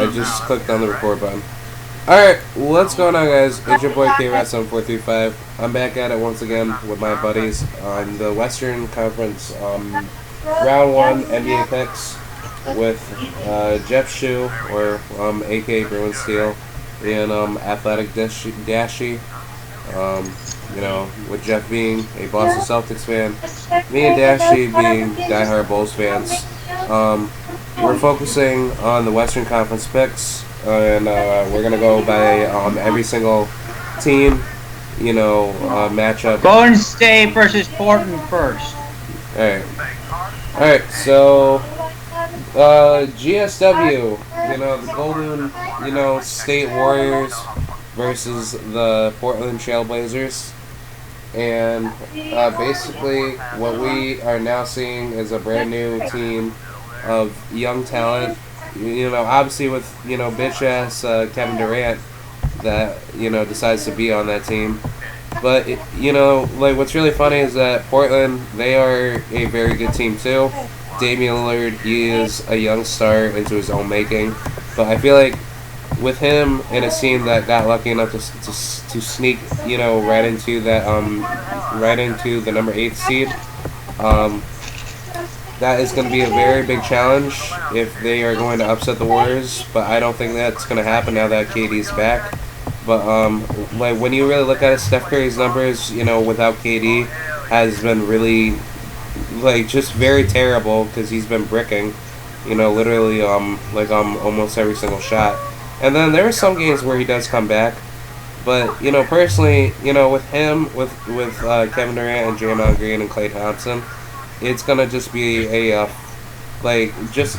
I just clicked on the record button. Alright, what's going on, guys? It's your boy Krod7435. I'm back at it once again with my buddies on the Western Conference Round 1 NBA picks with Jeff Shue, or aka BriunSteel, and Athletic Dashy. You know, with Jeff being a Boston Celtics fan, me and Dashy being diehard Bulls fans. We're focusing on the Western Conference picks, and we're going to go by every single team, you know, matchup. Golden State versus Portland first. Alright, so GSW, you know, the Golden, you know, State Warriors versus the Portland Trailblazers. And basically what we are now seeing is a brand new team of young talent, you know, obviously with, you know, bitch-ass Kevin Durant that, you know, decides to be on that team. But, you know, like, what's really funny is that Portland, they are a very good team too. Damian Lillard, he is a young star into his own making. But I feel like with him in a team that got lucky enough to sneak, you know, right into that, right into the number 8 seed, that is going to be a very big challenge if they are going to upset the Warriors. But I don't think that's going to happen now that KD's back. But like, when you really look at it, Steph Curry's numbers, you know, without KD, has been really, like, just very terrible because he's been bricking, you know, literally almost every single shot. And then there are some games where he does come back, but, you know, personally, you know, with him, with Kevin Durant and Draymond Green and Klay Thompson, it's gonna just be a just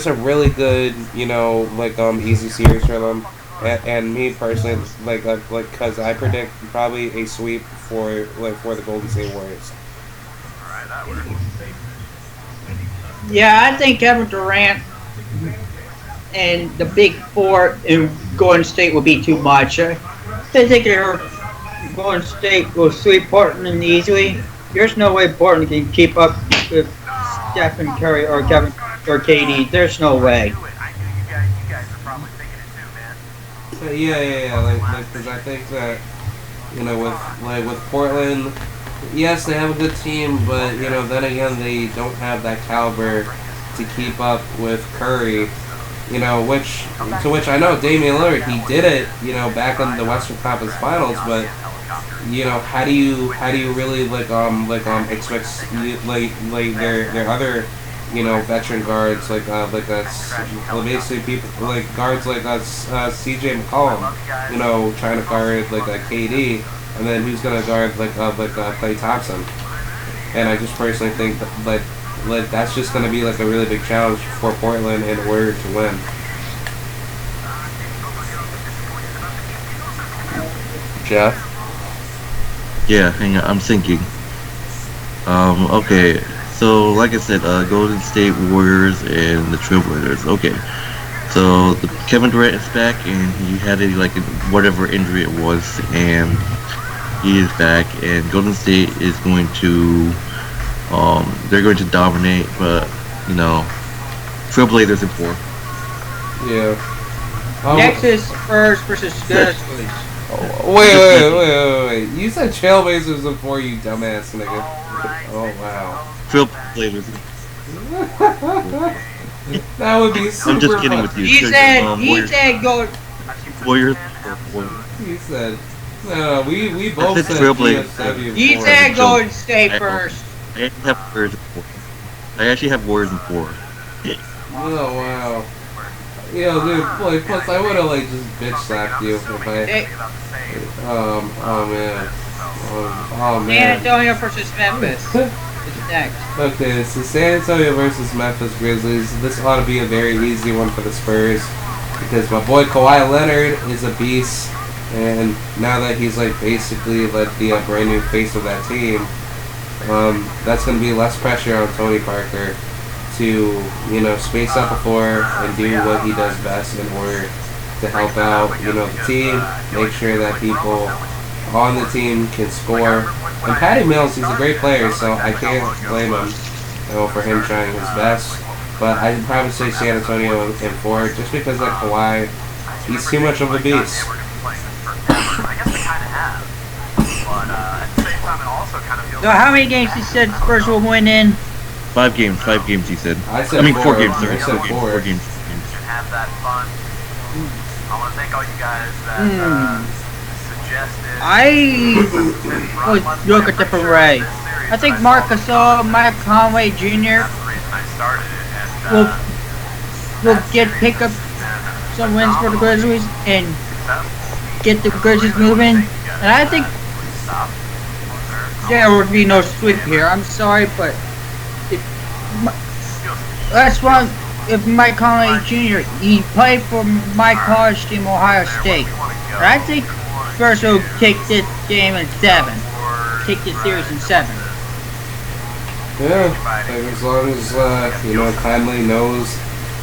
a really good, you know, like easy series for them. And me personally, like, cause I predict probably a sweep for the Golden State Warriors. Yeah, I think Kevin Durant and the Big Four in Golden State will be too much. I think Golden State will sweep Portland easily. There's no way Portland can keep up with Stephen Curry or Kevin or KD. There's no way. Yeah, like, because I think that, you know, with Portland, yes, they have a good team, but, you know, then again, they don't have that caliber to keep up with Curry, you know, which I know Damian Lillard, he did it, you know, back in the Western Conference Finals, but, you know, how do you really expect their other, you know, veteran guards like basically people like guards like CJ McCollum, you know, trying to guard like a KD, and then who's gonna guard Klay Thompson? And I just personally think that like that's just gonna be like a really big challenge for Portland in order to win. Jeff? Yeah, hang on, I'm thinking. Okay. So, like I said, Golden State Warriors and the Trailblazers. Okay, so Kevin Durant is back, and he had whatever injury it was, and he is back. And Golden State is going to, they're going to dominate, but you know, Trailblazers in 4. Yeah. Next is Spurs versus Grizzlies. Wait! You said Trailblazers in 4, you dumbass nigga. Oh wow. Trailblazers. That would be super. I'm just kidding with you. He said go. Warriors. He said, no, we both said Trailblazers. He said Golden State first. I actually have Warriors in 4. Oh wow. Yo, dude, plus I would've like just bitch slapped you if I. Oh man. Oh man. San Antonio versus Memphis. Next. Okay, so San Antonio versus Memphis Grizzlies. This ought to be a very easy one for the Spurs because my boy Kawhi Leonard is a beast, and now that he's like basically like the brand new face of that team, that's going to be less pressure on Tony Parker to, you know, space out the floor and do what he does best in order to help out, you know, the team, make sure that people on the team can score. And Patty Mills, he's a great player, so I can't blame him, you know, for him trying his best. but I'd probably say San Antonio in 4, just because that Kawhi, he's too much of a beast. So how many games he said Spurs will win in? 5 games, he said. I said 4 games, sorry. I said 4 games. Have that fun. I want to thank all you guys that suggested. I would look a different way. I think Marc Gasol, Mike Conley Jr. will pick up some wins for the Grizzlies and get the Grizzlies moving. And I think there would be no sweep here. I'm sorry, but that's one. If Mike Conley Jr. he played for my college team, Ohio State. And I think Spurs will take this game in 7. Take this series in 7. Yeah, like as long as Conley knows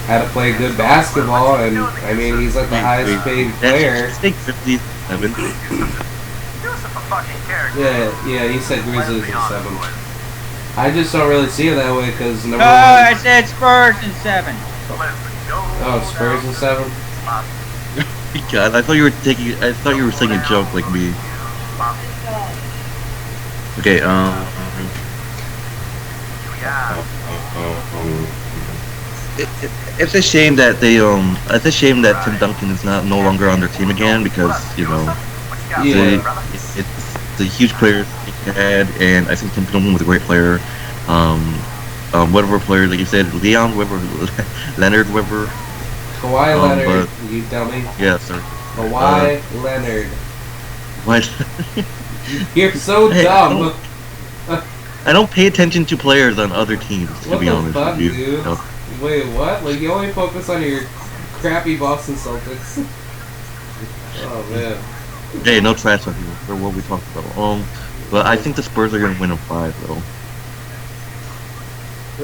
how to play good basketball, and I mean he's like the highest paid player. Take 57. Yeah, he said Grizzlies in 7. I just don't really see it that way because number 1. I said Spurs in 7. Oh, Spurs in 7. God, I thought you were saying a joke like me. Okay, it's a shame that it's a shame that Tim Duncan is no longer on their team again because it's a huge player he had, and I think Tim Duncan was a great player. Whatever player, like you said, Leon Weber, Leonard Weber. Kawhi Leonard, you tell me? Yeah, sir. Kawhi Leonard. What? You're so dumb. I don't pay attention to players on other teams, to be honest with you. Dude? No. Wait, what? Like, you only focus on your crappy Boston Celtics? Oh, man. Hey, no trash on people for what we talked about. But I think the Spurs are going to win in 5, though.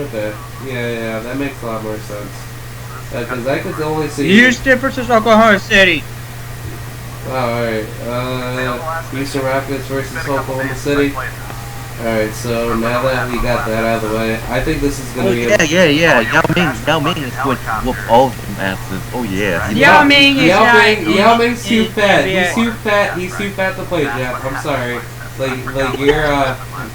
Okay. Yeah, that makes a lot more sense. Because I could only see... Houston versus Oklahoma City. Oh, alright. Houston Rockets versus Oklahoma City. Alright, so now that we got that out of the way, I think this is going to be... Yeah. Yao Ming is going to whoop all of them asses. Oh, yeah. Yao Ming's too fat. He's too fat. He's too fat to play, Jeff. I'm sorry.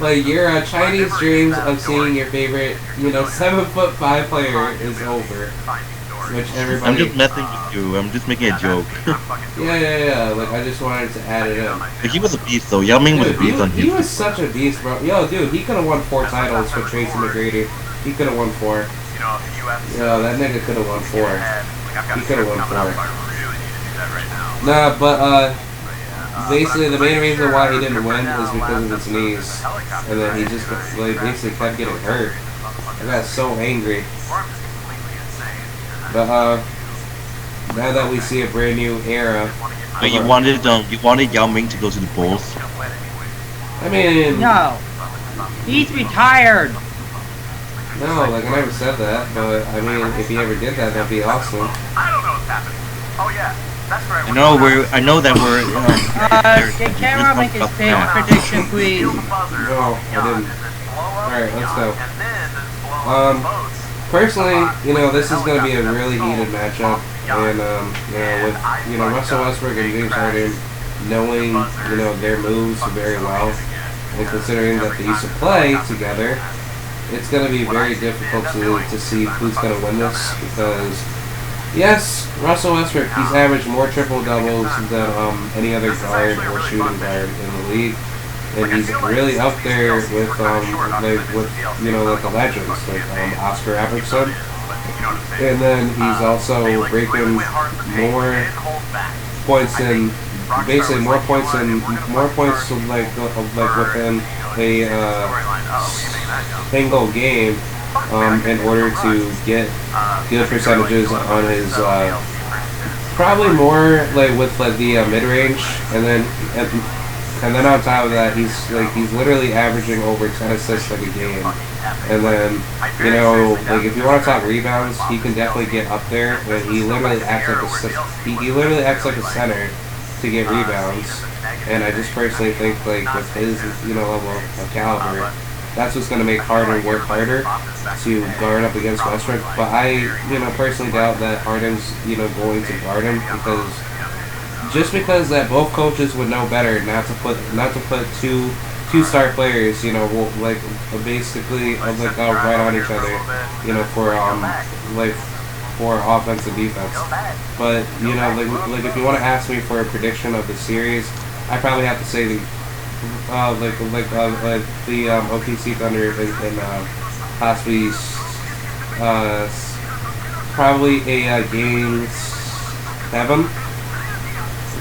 Like your Chinese dreams of seeing your favorite, 7'5" player is over. Which everybody. I'm just messing with you. I'm just making a joke. Yeah. Like I just wanted to add it in. Like, he was a beast, though. Yao Ming was a beast on his. He was such a beast, bro. Yo, dude, he could have won 4 titles with Tracy McGrady. He could have won 4. Yo, that nigga could have won 4. He could have won 4. Nah, but basically the main reason why he didn't win is because of his knees, and then he just basically kept getting hurt. I got so angry. But now that we see a brand new era. But you wanted Yao Ming to go to the Bulls? I mean, no, he's retired. No, like I never said that, but I mean, if he ever did that, that'd be awesome. I don't know what's happening. Oh yeah. I know that we're. Can Cameron make his favorite prediction, please? No, I didn't. Alright, let's go. Personally, this is going to be a really heated matchup, and with Russell Westbrook and James Harden knowing their moves very well, and considering that they used to play together, it's going to be very difficult to see who's going to win this because. Yes, Russell Westbrook, he's averaged more triple-doubles than any other guard or shooting guard in the league. And he's really up there with the legends, like Oscar Robertson. And then he's also breaking more points in, basically more points like within a single game. In order to get good percentages on his, probably more with the mid-range, and then on top of that, he's literally averaging over 10 assists like a game, and then if you want to talk rebounds, he can definitely get up there, but he literally acts like a center to get rebounds, and I just personally think with his level of caliber. that's what's going to make Harden work harder to guard up against Westbrook. But I, personally doubt that Harden's, going to guard him because that both coaches would know better not to put two star players, basically right on each other, for offense and defense. But if you want to ask me for a prediction of the series, I probably have to say the OKC Thunder and possibly probably a game 7.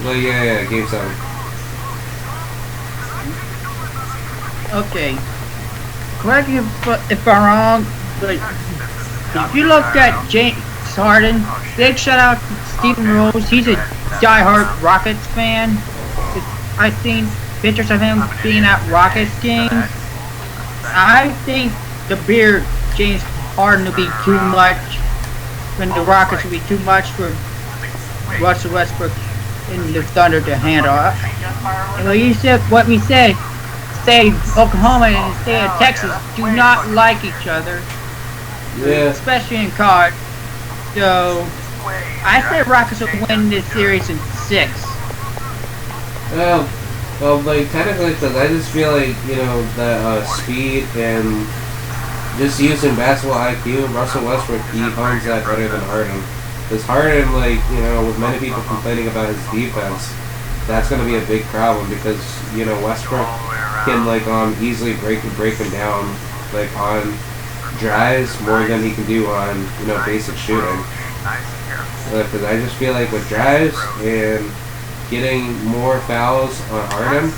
Well, yeah, game 7. Okay. Correct me if I'm wrong, but if you look at James Harden, big shout out to Stephen Rose. He's a diehard Rockets fan. I've seen pictures of him being at Rockets games. I think the beard James Harden will be too much, when the Rockets will be too much for Russell Westbrook and the Thunder to handle. And what we said, say Oklahoma and the state of Texas do not like each other, especially in COD. So I say Rockets will win this series in 6. Well, technically, because I just feel like, that speed and just using basketball IQ, Russell Westbrook, he owns that better than Harden. Because Harden, with many people complaining about his defense, that's going to be a big problem because, Westbrook can, easily break him down, on drives more than he can do on, basic shooting. Because I just feel like with drives and getting more fouls on Harden,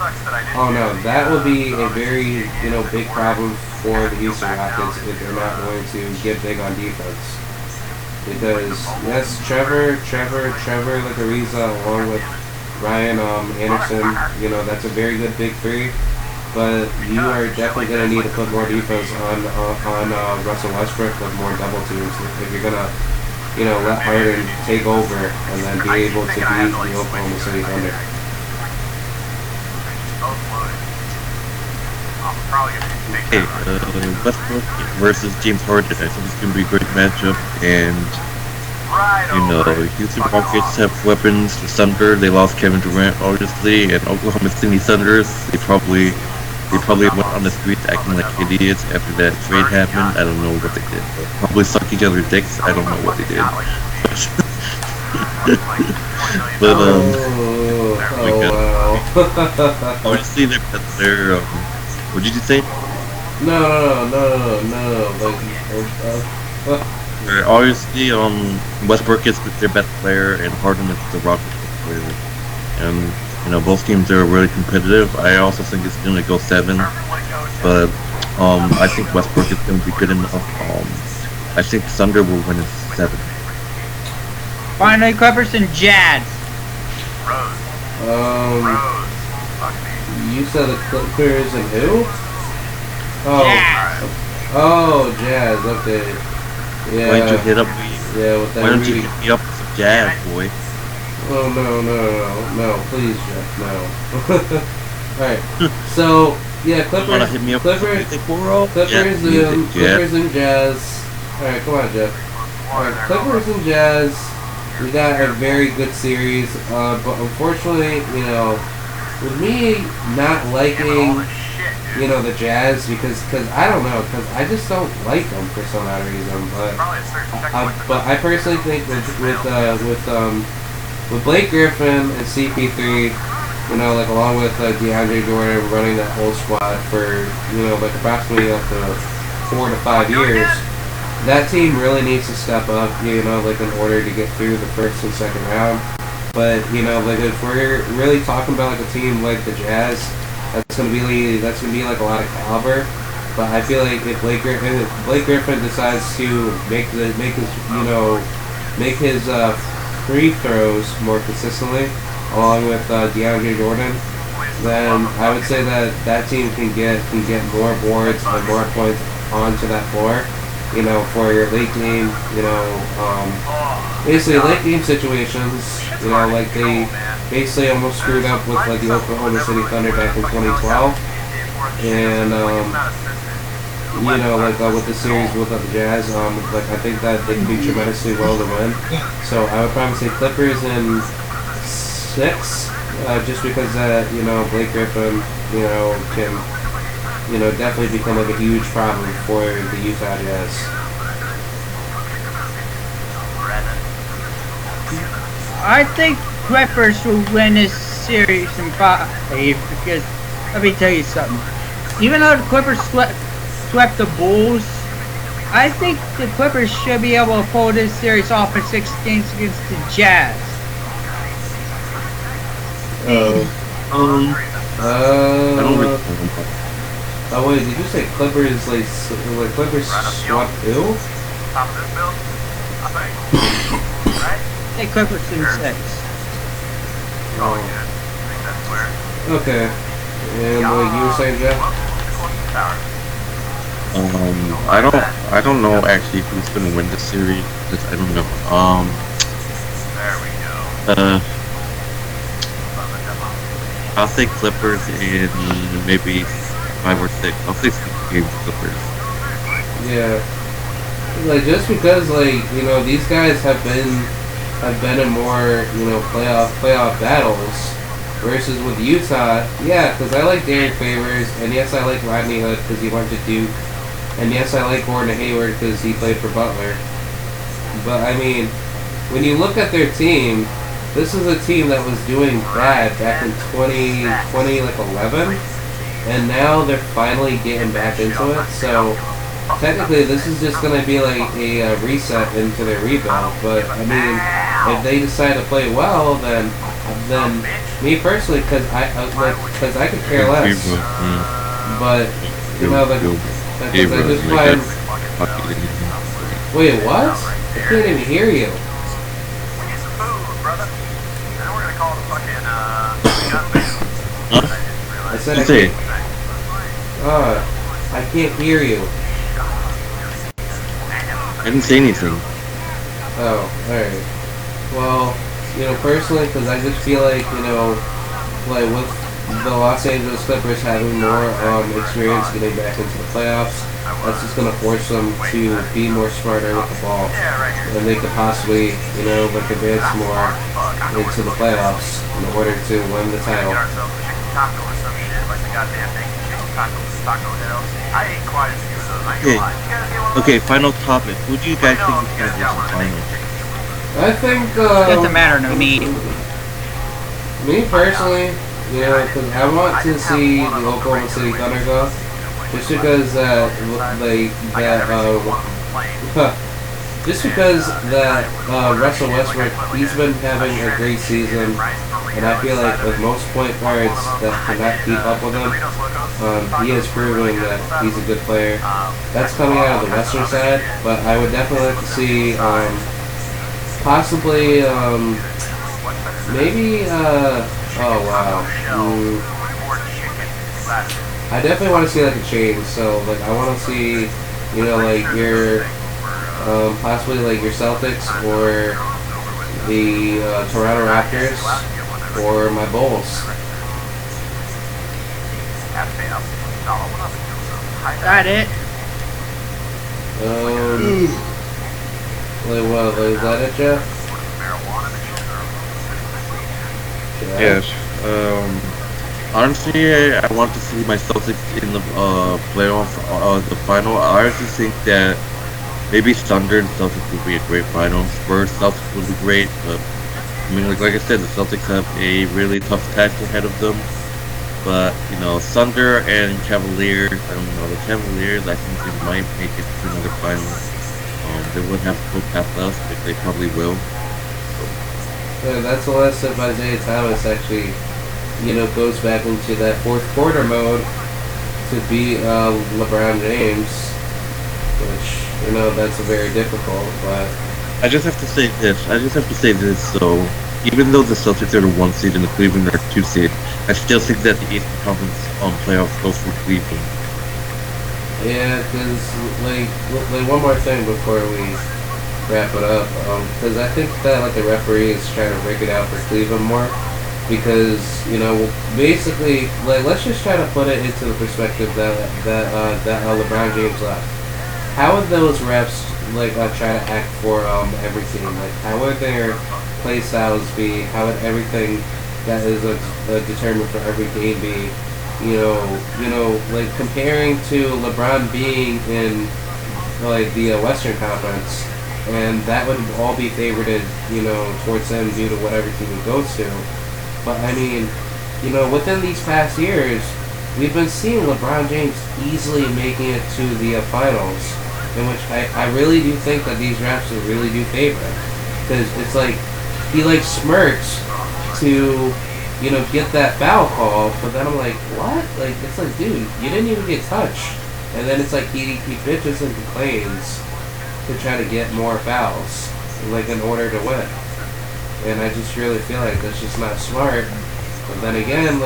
oh no, that will be a very, big problem for the Houston Rockets if they're not going to get big on defense. Because, yes, Trevor Ariza along with Ryan Anderson, that's a very good big three, but you are definitely going to need to put more defense on Russell Westbrook with more double teams if you're going to let Harden take over and then be able to beat the Oklahoma City Thunder. Okay, Westbrook versus James Harden. I think it's going to be a great matchup, and Houston Rockets have weapons. The Thunder, they lost Kevin Durant, obviously, and Oklahoma City Thunders, they probably went on the streets acting like idiots after that trade happened. I don't know what they did. Probably sucked each other's dicks. I don't know what they did. But honestly, they're what did you say? No. Obviously, Westbrook is their best player, and Harden is the Rockets' best player. And both teams are really competitive. I also think it's going to go 7, but I think Westbrook is going to be good enough. I think Thunder will win in 7. Finally, Clippers and Jazz. You said the Clippers and who? Jazz. Oh, Jazz. Okay. Yeah. Why don't you hit up? Yeah, with that. Why don't you hit me up with some Jazz, boy? Oh no, please, Jeff, no. Alright, so, yeah, Clippers and Jazz. Alright, come on, Jeff. Alright, Clippers and Jazz, we got a very good series, but unfortunately, with me not liking, the Jazz, because I don't know, because I just don't like them for some odd reason, but I personally think with Blake Griffin and CP3, along with DeAndre Jordan running that whole squad for, approximately up to 4 to 5 years, that team really needs to step up, in order to get through the first and second round. But, if we're really talking about, a team like the Jazz, that's gonna be a lot of caliber. But I feel like if Blake Griffin decides to make his free throws more consistently, along with DeAndre Jordan, then I would say that team can get more boards and more points onto that floor, for your late game, basically late game situations, like they basically almost screwed up with the Oklahoma City Thunder back in 2012, and you know, like with the series with the Jazz, like I think that they can do tremendously well to win. So I would probably say Clippers in 6, just because you know, Blake Griffin, you know, can, you know, definitely become like a huge problem for the Utah Jazz. I think Clippers will win this series in 5 because let me tell you something. Even though the Clippers swept the Bulls, I think the Clippers should be able to pull this series off in 6 games against the Jazz. I don't really. Oh wait, did you say Clippers like Clippers swept who? Top of this build, I think. Right? Hey, Clippers in 6. Oh yeah, I think that's where. Okay. And what you were saying, Jeff? I don't know actually who's gonna win this series. I don't know. There we go. I'll say Clippers in maybe 5 or 6. I'll say 6 games Clippers. Yeah. Like just because like, you know, these guys have been in more, you know, playoff battles versus with Utah. Yeah, because I like Derek Favors, and yes, I like Rodney Hood because he went to Duke, and yes, I like Gordon Hayward because he played for Butler. But I mean, when you look at their team, this is a team that was doing bad back in 2020, like 11, and now they're finally getting back into it. So technically, this is just going to be like a reset into their rebuild. But I mean, if they decide to play well, then me personally, because I could care less. But you know, because I just find. Wait, what? I can't even hear you. We need some food, brother. Then we're gonna call the fucking gun band. I said I can't. I can't hear you. I didn't say anything. Oh, alright. Well, you know, personally, because I just feel like, you know, like with the Los Angeles Clippers having more experience getting back into the playoffs, that's just going to force them to be more smarter with the ball. And they could possibly, you know, like advance more into the playoffs in order to win the title. Okay, final topic. Who do you guys think is going to win the finals? I think, Doesn't matter to me. Me personally, you know, because I want to see the Oklahoma City Thunder go, just because Russell Westbrook, he's been having a great season, and I feel like with most point guards that cannot keep up with him, he has proven that he's a good player. That's coming out of the Western side, but I would definitely like to see possibly maybe oh wow. I definitely want to see like a change. So like I want to see, you know, like your possibly like your Celtics or the Toronto Raptors or my Bulls. That it? Like what? Like, is that it, Jeff? Yes. Honestly, I want to see my Celtics in the playoff, the final. I honestly think that maybe Thunder and Celtics would be a great final. Spurs, Celtics would be great, but I mean, like I said, the Celtics have a really tough task ahead of them. But you know, Thunder and Cavaliers, I don't know. The Cavaliers, I think they might make it to another final. They wouldn't have to go past us, but they probably will. Yeah, that's the last of Isaiah Thomas actually, you know, goes back into that fourth quarter mode to beat LeBron James, which, you know, that's very difficult, but... I just have to say this, so even though the Celtics are the 1 seed and the Cleveland are 2 seed, I still think that the Eastern Conference playoffs go for Cleveland. Yeah, because, like one more thing before we wrap it up, because I think that, like, the referee is trying to break it out for Cleveland more, because basically, like, let's just try to put it into the perspective that LeBron James left. How would those refs like try to act for every team? Like, how would their play styles be? How would everything that is determined for every game be? Like comparing to LeBron being in like the Western Conference, and that would all be favorited, towards him due to whatever team he goes to. But I mean, within these past years, we've been seeing LeBron James easily making it to the finals, in which I really do think that these refs really do favor him, because it's like he like smirks to get that foul call, but then I'm like, what? Like, it's like, dude, you didn't even get touched. And then it's like he bitches and complains to try to get more fouls, like, in order to win. And I just really feel like that's just not smart. But then again,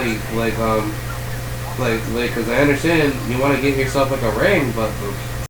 because I understand you want to get yourself like a ring, but